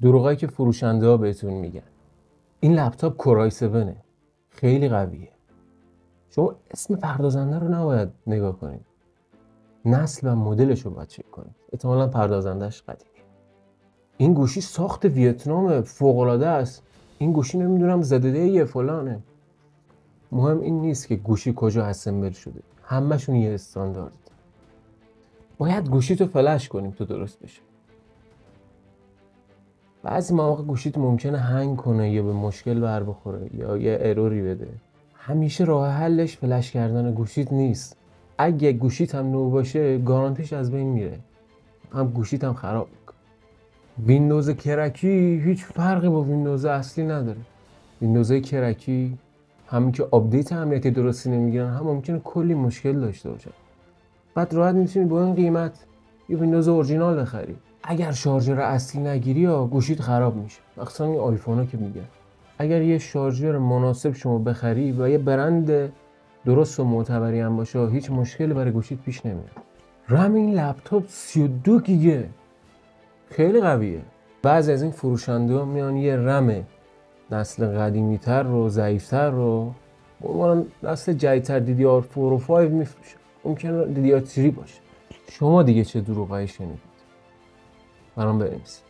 دروغایی که فروشنده ها بهتون میگن. این لپتاپ کورای 7 خیلی قویه. شما اسم پردازنده رو نباید نگاه کنید، نسل و مدلش رو باید چک کنید. احتمالاً پردازندش قدیمی. این گوشی ساخت ویتنام، فوق‌العاده است. این گوشی نمیدونم ZDE فلانه. مهم این نیست که گوشی کجا اسمبل شده، همه‌شون یه استاندارد. باید گوشیتو فلش کنیم تا درست بشه. بعضی مواقع گوشیت ممکنه هنگ کنه یا به مشکل بر بخوره یا یه اروری بده. همیشه راه حلش فلش کردن گوشیت نیست. اگه گوشیت هم نو باشه گارانتیش از بین میره، هم گوشیت هم خراب میکنه. ویندوز کرکی هیچ فرقی با ویندوز اصلی نداره. ویندوز کرکی همین که آپدیت امنیتی درستی نمیگیرن هم ممکنه کلی مشکل داشته باشه. بعد راحت میتونی با این قیمت یه ویندوز اورجینال بخری. اگر شارژر اصلی نگیری یا گوشیت خراب میشه. مخصوصا این آیفونا که میگن اگر یه شارژر مناسب شما بخری و یه برند درست و معتبری هم باشه هیچ مشکلی برای گوشیت پیش نمیاد. رم این لپتاپ 32 گیگه، خیلی قویه. بعضی از این فروشنده ها میان یه رم نسل قدیمی تر رو ضعیفتر رو عنوان نسل جدیدتر DDR4 و 5 میفروشن. ممکنه DDR3 باشه. شما دیگه چه دروغایی شنیدید؟ برام بنویسید.